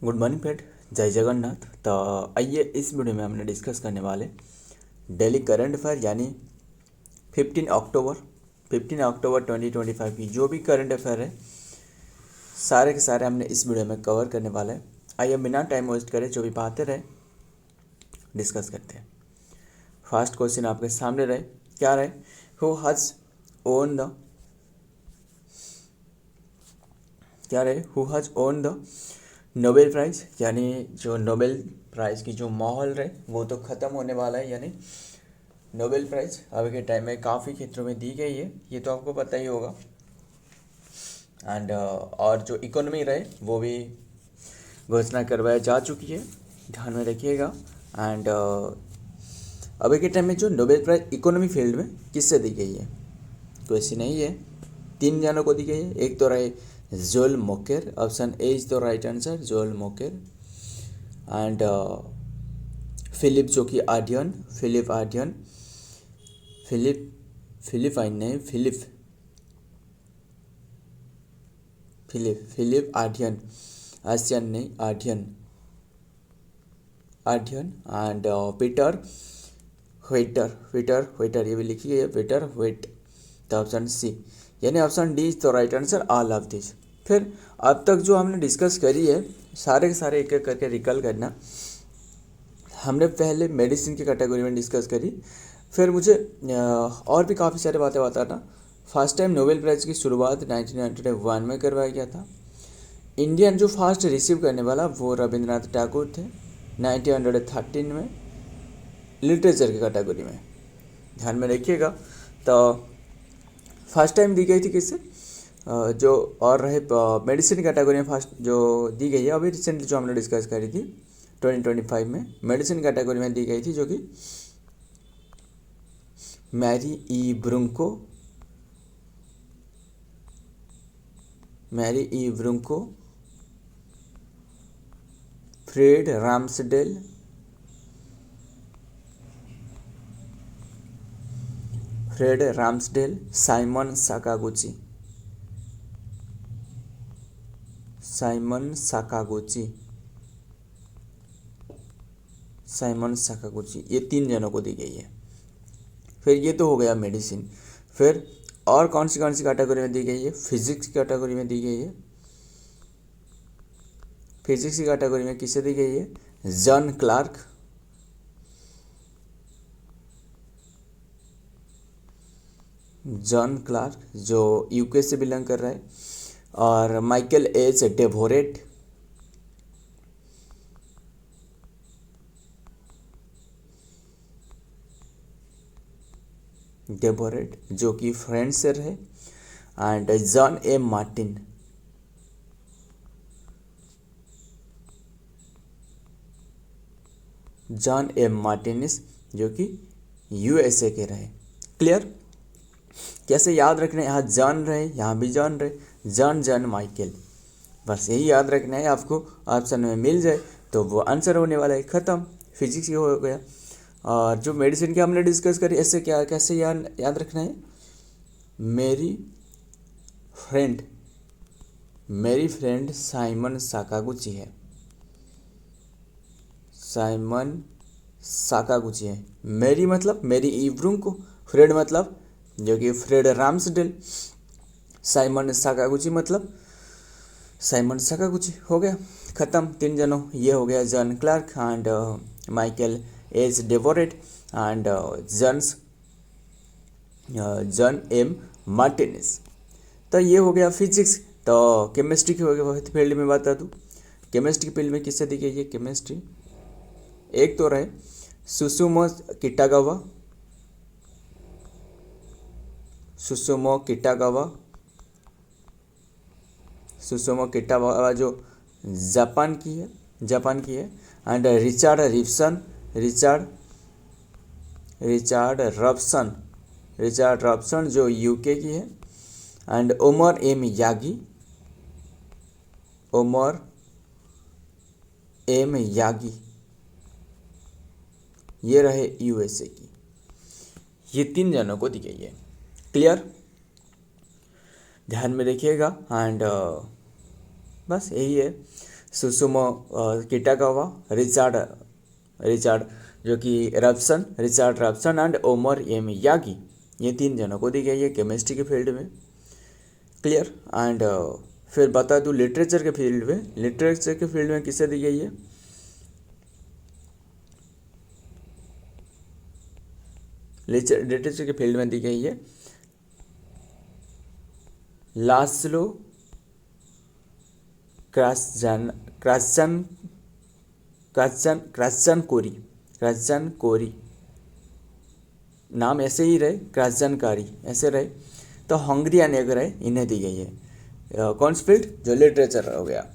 Good morning friend, जय जगन्नाथ। तो आइए इस वीडियो में हमने डिस्कस करने वाले डेली करंट अफेयर यानी 15 अक्टूबर 2025 की जो भी करंट अफेयर है सारे के सारे हमने इस वीडियो में कवर करने वाले हैं। आइए बिना टाइम वेस्ट करें जो भी बातें रहे डिस्कस करते हैं। फर्स्ट क्वेश्चन आपके सामने रहे, क्या रहे? Who has own the who has own the Nobel prize, यानी जो नोबेल प्राइज़ की जो माहौल रहे वो तो ख़त्म होने वाला है। यानी नोबेल प्राइज़ अभी के टाइम में काफ़ी क्षेत्रों में दी गई है, ये तो आपको पता ही होगा। एंड और जो इकोनॉमी रहे वो भी घोषणा करवाया जा चुकी है, ध्यान में रखिएगा। एंड अभी के टाइम में जो नोबेल प्राइज़ इकोनॉमी फील्ड में किससे दी गई है? तो ऐसी नहीं है, 3 जनों को दी गई है। एक तो रहे Joel मोकेर, option A is the right answer, Joel मोकेर। And Philip जो कि आर्डियन, फिलिप आर्डियन, फिलिपाइन नहीं, फिलिप आर्डियन, आसियन नहीं, आर्डियन। एंड पीटर वेटर, ये भी लिखी है पीटर वेट। तो ऑप्शन सी यानी option D is the right answer, all of this. फिर अब तक जो हमने डिस्कस करी है सारे के सारे एक एक करके रिकॉल करना। हमने पहले मेडिसिन की कैटेगरी में डिस्कस करी, फिर मुझे और भी काफ़ी सारी बातें बताना। फर्स्ट टाइम नोबेल प्राइज़ की शुरुआत 1901 में करवाया गया था। इंडियन जो फर्स्ट रिसीव करने वाला वो रविंद्रनाथ टैगोर थे 1913 में, लिटरेचर की कैटेगरी में, ध्यान में रखिएगा। तो फर्स्ट टाइम दी गई थी किससे? जो और रहे मेडिसिन कैटेगरी में फर्स्ट जो दी गई है अभी रिसेंटली जो हमने डिस्कस करी थी 2025 में, मेडिसिन कैटेगरी में दी गई थी जो कि मैरी ई ब्रुंको, फ्रेड राम्सडेल, साइमन साकागुची, ये 3 जनों को दी गई है। फिर ये तो हो गया मेडिसिन। फिर और कौन सी कैटेगरी में दी गई है? फिजिक्स की कैटेगरी में दी गई है। फिजिक्स की कैटेगरी में किसे दी गई है? जॉन क्लार्क जो यूके से बिलोंग कर रहा है, और माइकल एच डेवोरेट जो कि फ्रेंच से रहे, एंड जॉन एम मार्टिनिस जो कि यूएसए के रहे। क्लियर? कैसे याद रखना है? यहाँ जॉन रहे, यहाँ भी जॉन रहे, जॉन माइकल, बस यही याद रखना है। आपको ऑप्शन में मिल जाए तो वो आंसर होने वाला है, ख़त्म। फिजिक्स ही हो गया। और जो मेडिसिन की हमने डिस्कस करी, ऐसे क्या कैसे याद रखना है? मेरी फ्रेंड साइमन साकागुची है, मेरी मतलब मेरी इवरूम को, फ्रेड मतलब जो कि फ्रेड राम्सडेल, साइमन साकागुची मतलब साइमन साकागुची। हो गया, ख़त्म। 3 जनों, ये हो गया John Clarke and Michael H Devoret and John M Martinis. तो ये हो गया फिजिक्स। तो केमिस्ट्री की फील्ड में बता दूँ, केमिस्ट्री की फील्ड में किससे दी गई है केमिस्ट्री? एक तो रहे सुसुमो किटागावा जो जापान की है। एंड रिचार्ड रॉबसन जो यूके की है। एंड ओमर एम यागी, ये रहे यूएसए की। ये 3 जनों को दी गई है। क्लियर? ध्यान में रखिएगा। एंड बस यही है। सुसुमो किटागावा, रिचार्ड जो कि Richard Robson and Omar M Yaghi, ये 3 जनों को दी गई है केमिस्ट्री के फील्ड में। क्लियर। एंड फिर बता दूँ लिटरेचर के फील्ड में किसे दी गई है? लिटरेचर के फील्ड में दी गई है लास्लो क्रास्चन कोरी, नाम ऐसे ही रहे, क्रास्चनकारी ऐसे रहे, तो हंगरियन एक रहे, इन्हें दी गई है। कौन सी फील्ड? जो लिटरेचर हो गया।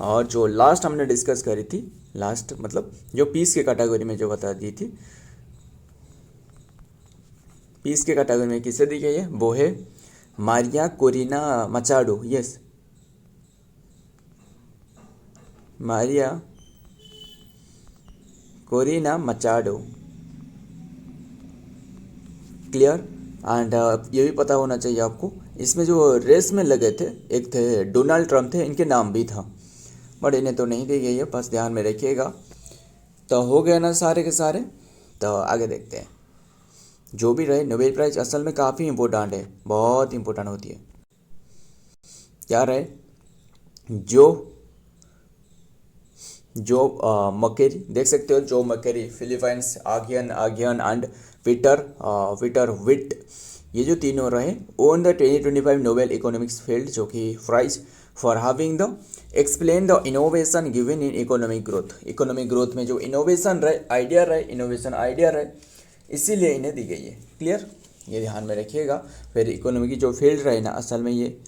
और जो लास्ट हमने डिस्कस करी थी, लास्ट मतलब जो पीस के कैटेगरी में जो बता दी थी, पीस के कैटेगरी में किसे दी गई है? वो है Maria Corina Machado. Yes, Maria Corina Machado. Clear. And ये भी पता होना चाहिए आपको, इसमें जो रेस में लगे थे, एक थे डोनाल्ड ट्रम्प थे, इनके नाम भी था, बट इन्हें तो नहीं दी गई है, बस ध्यान में रखिएगा। तो हो गए ना सारे के सारे। तो आगे देखते हैं। जो भी रहे, नोबेल प्राइज असल में काफ़ी इंपॉर्टेंट है, बहुत इंपॉर्टेंट होती है। क्या रहे? जो मकेरी, देख सकते हो, Joel Mokyr, Philippines, Aghion and Peter Howitt, ये जो तीनों रहे, won the 2025 Nobel economics field, जो कि prize for having the explain the innovation given in economic growth में जो इनोवेशन रहे, इसीलिए इन्हें दी गई है। क्लियर, ये ध्यान में रखिएगा। फिर इकोनॉमी की जो फील्ड रहे ना, असल में ये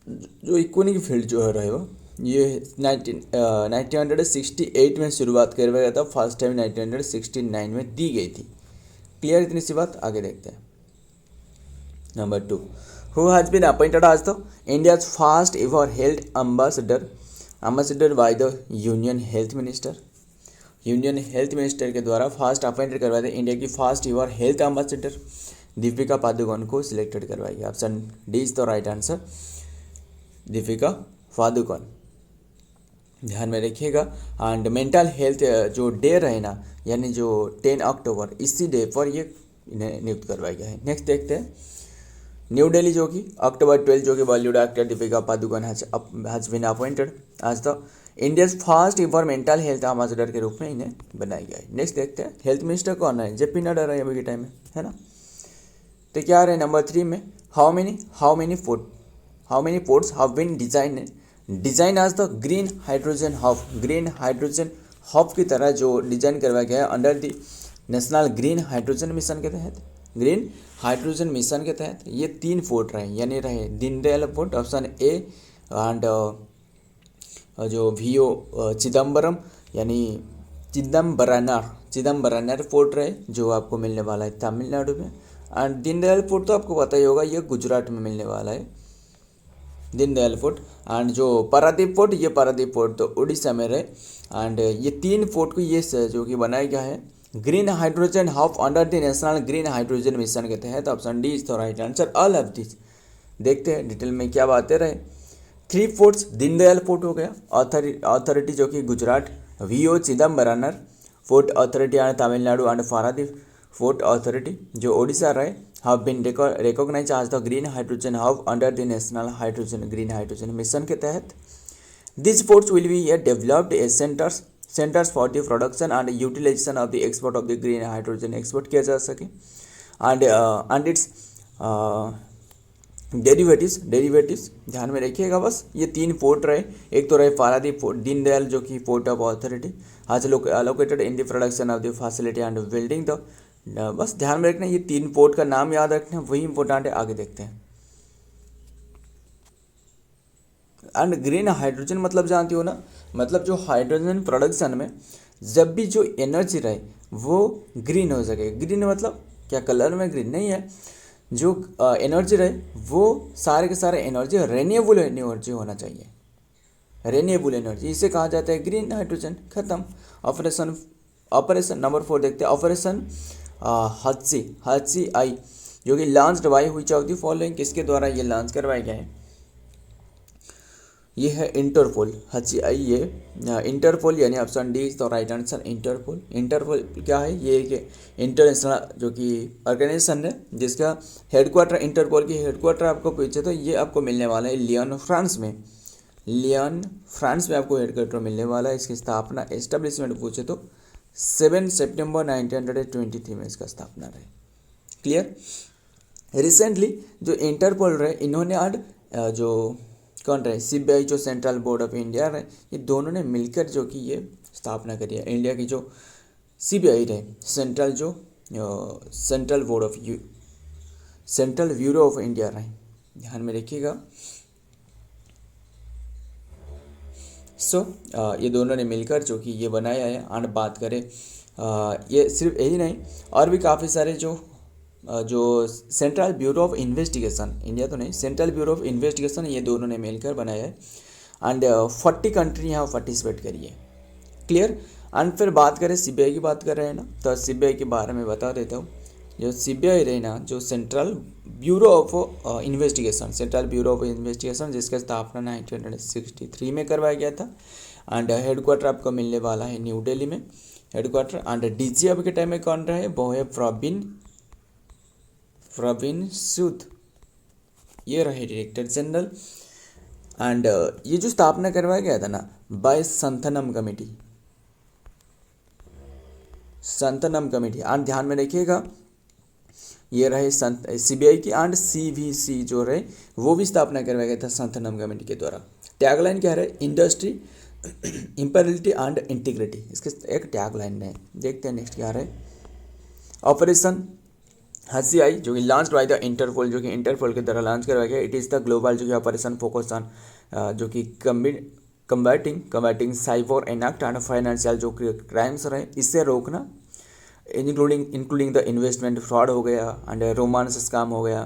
जो इकोनॉमी की फील्ड जो रहे वो ये 1968 में शुरुआत करवाया गया था, फर्स्ट टाइम 1969 में दी गई थी। क्लियर, इतनी सी बात। आगे देखते हैं। Number 2, who has been appointed as the India's first ever health ambassador by the union health minister के द्वारा फर्स्ट अपॉइंटेड करवाए थे इंडिया की first ever health ambassador Deepika Padukone को सिलेक्टेड करवाई गई। Option D is the right answer, Deepika Padukone. ध्यान में रखिएगा। एंड मेंटल हेल्थ जो डे रहे ना, यानी जो 10 अक्टूबर, इसी डे पर ये इन्हें नियुक्त करवाया गया है। नेक्स्ट देखते हैं। न्यू दिल्ली जो कि अक्टूबर 12 जो कि Bollywood actor Deepika Padukone has been appointed as the India's first ever mental health ambassador के रूप में इन्हें बनाया गया है। नेक्स्ट देखते हैं। हेल्थ मिनिस्टर कौन है? जेपी नड्डा रहे अभी के टाइम में, है ना। तो क्या रहे नंबर 3 में? How many ports have been design as the green hydrogen hub की तरह जो डिजाइन करवाया गया है under the national green hydrogen mission के तहत ये 3 पोर्ट रहे, यानी रहे Deendayal port option A, and जो वीओ चिदम्बरम यानी चिदम्बरनार पोर्ट रहे, जो आपको मिलने वाला है तमिलनाडु में। एंड दीनदयाल पोर्ट तो आपको पता ही होगा, ये गुजरात में मिलने वाला है दीनदयाल पोर्ट। एंड जो पारादीप पोर्ट तो उड़ीसा में रहे। एंड ये 3 पोर्ट को ये जो कि बनाया गया है green hydrogen hub under the national green hydrogen mission के तहत। Option D is the right answer, all of this. देखते हैं डिटेल में क्या बातें रहे। 3 पोर्ट्स, दीनदयाल पोर्ट हो गया, अथॉरिटी जो कि Gujarat, VO Chidambaranar port authority and Tamil Nadu, and Paradip port authority जो ओडिशा रहे, have been recognized as the green hydrogen hub under the national green hydrogen mission के तहत। These ports will be developed as centers for the production and utilization of the export of the green hydrogen export किया जा सके। and its derivatives ध्यान में रखिएगा। बस ये 3 पोर्ट रहे। एक तो रहे पारादीप पोर्ट, दीनदयाल जो कि port of authority has located in the production of the facility and building the, बस ध्यान में रखना, ये 3 पोर्ट का नाम याद रखना, वही इंपॉर्टेंट है। आगे देखते हैं। एंड ग्रीन हाइड्रोजन मतलब जानते हो ना, मतलब जो हाइड्रोजन प्रोडक्शन में जब भी जो एनर्जी रहे वो ग्रीन हो सके। ग्रीन मतलब क्या कलर में ग्रीन नहीं है, जो एनर्जी रहे वो सारे के सारे एनर्जी रेन्यूएबल एनर्जी होना चाहिए। रेन्यूएबल एनर्जी इसे कहा जाता है ग्रीन हाइड्रोजन। खत्म। ऑपरेशन नंबर 4 देखते हैं। ऑपरेशन हत्सी आई जो कि launch by which of the following, किसके द्वारा ये लॉन्च करवाया गया है? ये है इंटरपोल, HCI ये इंटरपोल, यानी option D is the right answer. Interpol, Interpol क्या है? ये एक इंटरनेशनल जो कि ऑर्गेनाइजेशन है जिसका हेडक्वार्टर, इंटरपोल की हेडक्वार्टर आपको पूछे तो ये आपको मिलने वाला है लियोन, फ्रांस में। लियोन, फ्रांस में आपको हेडक्वार्टर मिलने वाला है। इसकी स्थापना, एस्टेब्लिशमेंट पूछे तो 7 सितंबर 1923 में इसका स्थापना रहे। क्लियर। रिसेंटली जो इंटरपोल रहे, इन्होंने आज जो कौन रहे, CBI जो सेंट्रल बोर्ड ऑफ इंडिया रहे, ये दोनों ने मिलकर जो कि ये स्थापना करी है। इंडिया की जो CBI रहे, central board of central bureau of India रहे, ध्यान में रखिएगा। ये दोनों ने मिलकर जो कि ये बनाया है। और बात करें ये सिर्फ यही नहीं, और भी काफ़ी सारे जो central bureau of investigation, India तो नहीं, सेंट्रल ब्यूरो ऑफ इन्वेस्टिगेशन, ये दोनों ने मिलकर बनाया है। एंड 40 कंट्री यहाँ पार्टिसिपेट करी है। क्लियर। एंड फिर बात करें CBI की, बात कर रहे हैं ना, तो CBI के बारे में बता देता हूँ। जो CBI रही ना, जो central bureau of investigation, central bureau of investigation, जिसका स्थापना 1963 में करवाया गया था। एंड हेडक्वार्टर आपको मिलने वाला है न्यू दिल्ली में हेडक्वार्टर। एंड DG अब के टाइम में कौन रहे, वो है प्रवीण सूद, ये रहे डायरेक्टर जनरल। एंड ये जो स्थापना करवाया गया था ना बाय संथनम कमेटी, एंड ध्यान में रखिएगा ये रहे CBI की। एंड CVC जो रहे वो भी स्थापना करवाया गया था संथनम कमेटी के द्वारा। टैगलाइन क्या रहे, इंडस्ट्री, इंपीरियलिटी एंड इंटीग्रिटी, इसके एक टैगलाइन है। देखते हैं नेक्स्ट क्या रहे। ऑपरेशन HCI जो कि लॉन्च बाय द इंटरपोल, जो कि इंटरपोल के द्वारा लॉन्च करवाया गया। इट इज़ द ग्लोबल जो कि ऑपरेशन फोकस ऑन जो कि कम्बैटिंग साइबर एनएक्ट एंड फाइनेंशियल जो क्राइम्स रहे, इससे रोकना, इंक्लूडिंग द इन्वेस्टमेंट फ्रॉड हो गया, एंड रोमांस स्कैम हो गया,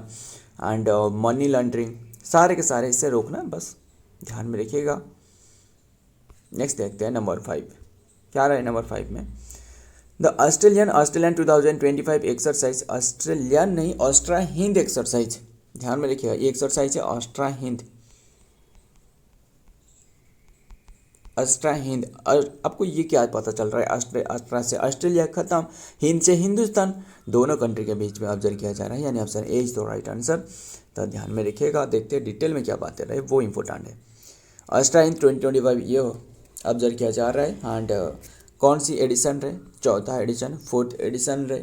एंड मनी लॉन्ड्रिंग, सारे के सारे इससे रोकना, बस ध्यान में रखिएगा। नेक्स्ट देखते हैं नंबर 5 क्या रहा है। नंबर 5 में द ऑस्ट्रेलियन 2025 एक्सरसाइज, ऑस्ट्रेलियन नहीं, ऑस्ट्रा हिंद एक्सरसाइज, ध्यान में रखिएगा, ये एक्सरसाइज है ऑस्ट्रा हिंद। आपको ये क्या पता चल रहा है, ऑस्ट्रा से ऑस्ट्रेलिया खत्म, हिंद से हिंदुस्तान, दोनों कंट्री के बीच में ऑब्जर्व किया जा रहा है, यानी option A is the right answer. तो ध्यान में रखिएगा, देखते हैं डिटेल में क्या बातें रहे, वो इंपॉर्टेंट है। ऑस्ट्रा हिंद 2025 ये ऑब्जर्व किया जा रहा है। एंड कौन सी एडिशन रहे, चौथा एडिशन, 4th एडिशन रहे।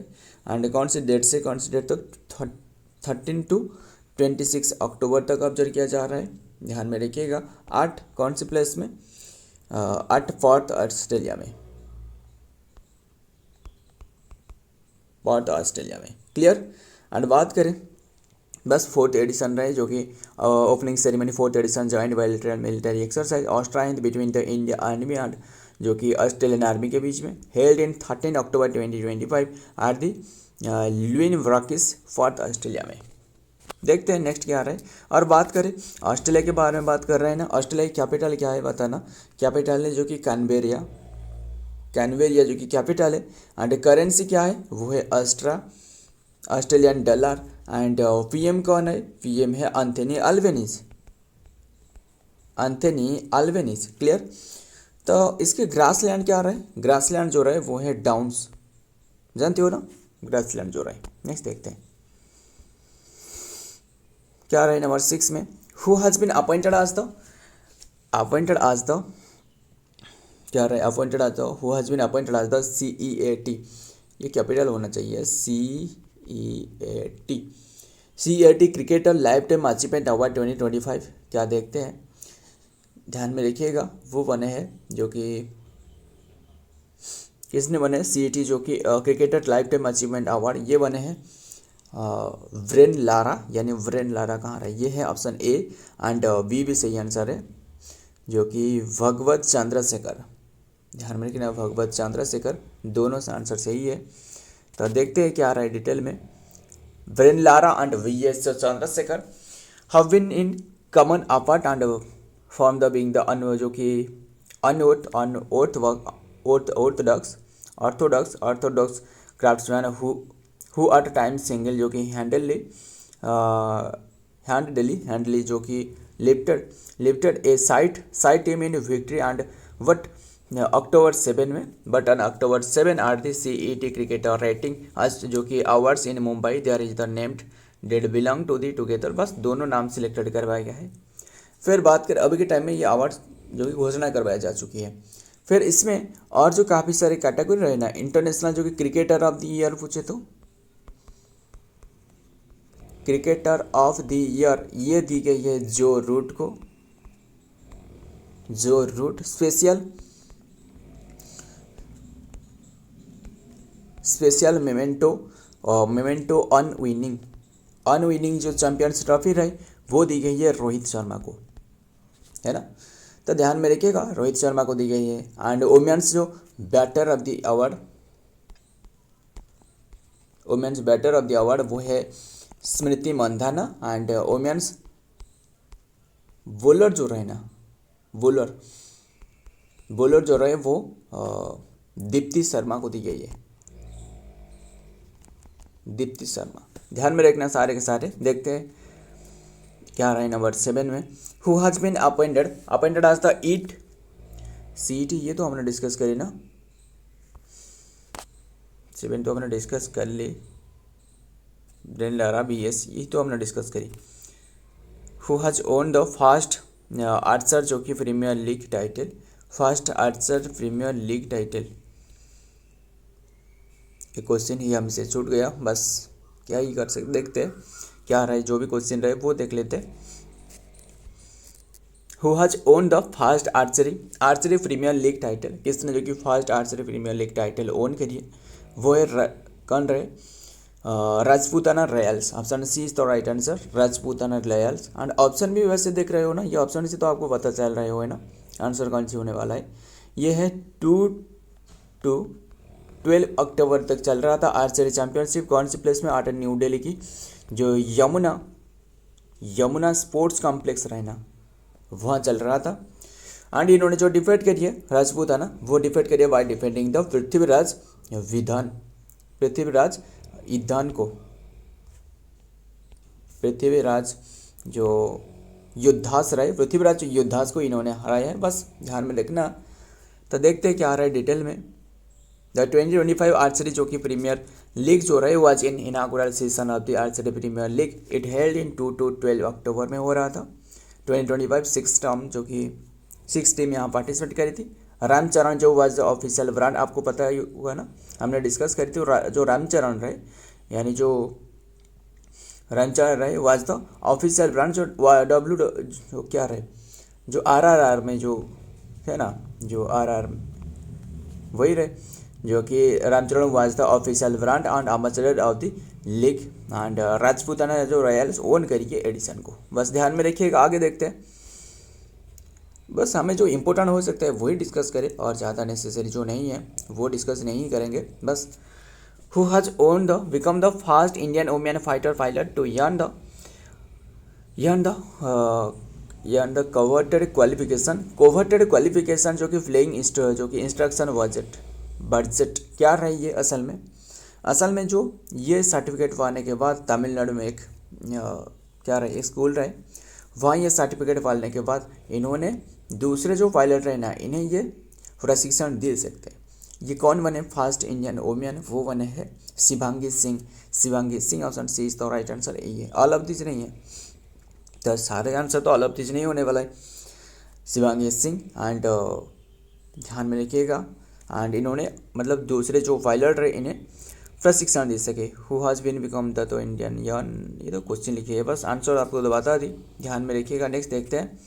एंड कौन सी डेट से कौन सी डेट तक, 13 to 26 अक्टूबर तक ऑब्जर्व किया जा रहा है, ध्यान में रखिएगा। 8 कौन सी प्लेस में, 8 4th ऑस्ट्रेलिया में, क्लियर। एंड बात करें बस 4th एडिशन रहे, जो कि opening ceremony 4th edition joint bilateral military exercise Austra Hind between the India army and जो कि ऑस्ट्रेलियन आर्मी के बीच में, held in 13 October 2025 at the ल्यूनवराकिस 4th ऑस्ट्रेलिया में। देखते हैं नेक्स्ट क्या रहा है। और बात करें ऑस्ट्रेलिया के बारे में, बात कर रहे हैं ना, ऑस्ट्रेलिया की कैपिटल क्या है बताना। कैपिटल है जो कि कैनबेरिया जो कि कैपिटल है। एंड करेंसी क्या है, वो है ऑस्ट्रेलियन डॉलर। एंड PM कौन है, PM है एंथनी अल्बेनीज, क्लियर। तो इसके ग्रासलैंड क्या रहे, ग्रासलैंड जो रहे वो है डाउन्स, जानते हो ना ग्रासलैंड जो रहे। नेक्स्ट देखते हैं क्या रहे नंबर 6 में, who has been appointed as the क्या रहे, appointed as the, who has been appointed as the CEAT, ये कैपिटल होना चाहिए, CEAT cricketer life time achievement award 2025, क्या देखते हैं, ध्यान में रखिएगा। वो बने हैं जो कि किसने बने, CET जो कि cricketer life time achievement award, ये बने हैं व्रेन लारा, यानी व्रेन लारा कहाँ रहे, ये है ऑप्शन A। एंड B भी सही आंसर है, जो कि भगवत चंद्रशेखर, ध्यान में रखना, भगवत चंद्रशेखर, दोनों से आंसर सही है। तो देखते हैं क्या रहा है डिटेल में। Brian Lara and VS Chandrasekhar have been in common apart and form the being the जो कि orthodox craftsman who at time single जो कि हैंडली जो कि lifted a side team in victory and what October 7 में, but on October 7 are the CET cricket rating आज जो कि awards in Mumbai there is the named dead belong to the together, बस दोनों नाम सिलेक्टेड करवाया गया है। फिर बात करें अभी के टाइम में ये अवार्ड्स जो कि घोषणा करवाई जा चुकी है। फिर इसमें और जो काफ़ी सारे कैटेगरी रहे ना, इंटरनेशनल जो कि क्रिकेटर ऑफ द ईयर पूछे तो क्रिकेटर ऑफ द ईयर ये दी गई है जो रूट को, जो रूट स्पेशल मेमेंटो अनविनिंग जो चैंपियंस ट्रॉफी रही वो दी गई है रोहित शर्मा को, है ना। तो ध्यान में रखिएगा रोहित शर्मा को दी गई है। एंड वुमेन्स जो batter of the award, women's batter of the award वो है Smriti Mandhana. And women's bowler जो रहे ना, बॉलर जो रहे वो दीप्ति शर्मा को दी गई है, दीप्ति शर्मा। ध्यान में रखना सारे के सारे। देखते हैं क्या रहे नंबर 7 में। Who has been appointed as the CET, ये तो हमने डिस्कस करी ना, 7 तो हमने डिस्कस कर ली। ब्रेन लारा BS ये तो हमने डिस्कस करी। Who has own the first archer जो कि premier league title, first archer premier league title, ये क्वेश्चन ही हमसे छूट गया, बस क्या ही कर सकते। देखते हैं क्या रहे, जो भी क्वेश्चन रहे वो देख लेते। Who has own the first archery premier league title, किसने जो कि first archery premier league title won करिए वो है कौन रहे, Rajputana Royals. Option C is the right answer, Rajputana Royals. And option भी वैसे देख रहे हो ना, ये ऑप्शन से तो आपको पता चल रहे हो है ना आंसर कौन सी होने वाला है। ये है 2 to 12 अक्टूबर तक चल रहा था आर्चरी चैंपियनशिप। कौन सी प्लेस में, आर्ट न्यू दिल्ली की जो यमुना स्पोर्ट्स कॉम्प्लेक्स रहना वहाँ चल रहा था। एंड इन्होंने जो डिफेट करी है राजपूताना, वो डिफेट करी है बाय डिफेंडिंग द पृथ्वीराज ईधान को, पृथ्वीराज जो युद्धास रहे, पृथ्वीराज युद्धास को इन्होंने हराया है, बस ध्यान में रखना। तो देखते हैं क्या आ रहा है डिटेल में। द 2025 आर्चरी जो कि प्रीमियर लीग जो रहे was in inaugural season of the archery premier league, it held in 2 to 12 अक्टूबर में हो रहा था। 2025 6 टीम यहाँ पार्टिसिपेट करी थी। रामचरण जो वाज ऑफिशियल ब्रांड, आपको पता ही होगा ना, हमने डिस्कस करी थी। जो रामचरण रहे यानी जो रामचरण रहे वाज द ऑफिशियल ब्रांड, जो जो क्या रहे, जो RRR में जो है ना, जो RR वही रहे, जो कि Ram Charan was the official brand and ambassador of the league. And Rajputana जो रॉयल्स ओन करिए एडिशन को, बस ध्यान में रखिएगा। आगे देखते हैं, बस हमें जो इम्पोर्टेंट हो सकता है वही डिस्कस करें और ज़्यादा नेसेसरी जो नहीं है वो डिस्कस नहीं करेंगे। बस who has own the become the first Indian women fighter pilot to earn the coveted qualification जो कि फ्लाइंग जो कि इंस्ट्रक्शन बजट क्या रही है असल में जो ये सर्टिफिकेट पाने के बाद तमिलनाडु में एक क्या रहे, एक स्कूल रहे, वहाँ ये सर्टिफिकेट पाने के बाद इन्होंने दूसरे जो पायलट रहे ना, इन्हें ये प्रशिक्षण दे सकते हैं। ये कौन बने फर्स्ट इंडियन वुमेन, वो बने हैं Shivangi Singh. Option C is the right answer. ये ऑल ऑफ दिस नहीं है, तो सारे आंसर तो ऑल ऑफ दिस नहीं होने वाला है। शिवांगी सिंह एंड ध्यान में रखिएगा। एंड इन्होंने मतलब दूसरे जो पायलट रहे इन्हें प्रशिक्षण दे सके। Who has been become the तो इंडियन ये तो क्वेश्चन लिखिए है, बस आंसर आपको तो बता दी, ध्यान में रखिएगा। नेक्स्ट देखते हैं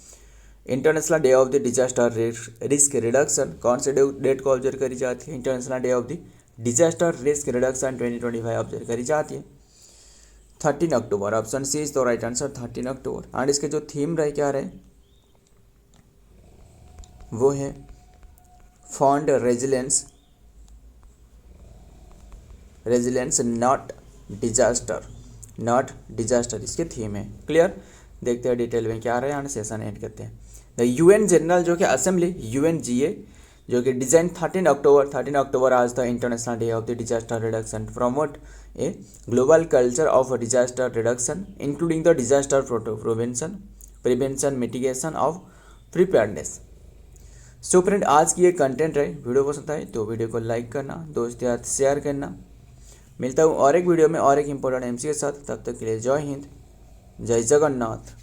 international day of the disaster risk reduction, कौन से डेट को ऑब्जर्व करी जाती है। International day of the disaster risk reduction 2025 observe करी जाती है 13 अक्टूबर। Option C is the right answer, 13 अक्टूबर। एंड इसके जो थीम रहे क्या रहे, वो है फॉन्ड रेजिलेंस नॉट डिजास्टर इसके थीम है। क्लियर, देखते हैं डिटेल में क्या रहे हैं। सेशन एंड करते हैं। द UN जनरल जो कि असेंबली UNGA जो कि डिजाइन 13 अक्टूबर आज the international day of the disaster reduction, promote a global culture of disaster reduction including the disaster prevention, prevention, mitigation of preparedness. So friend, आज की ये कंटेंट रहे। Video पसंद आए तो वीडियो को लाइक करना, दोस्त के साथ शेयर करना। मिलता हूँ और एक वीडियो में और एक इम्पोर्टेंट एमसी के साथ। तब तक के लिए जय हिंद, जय जगन्नाथ।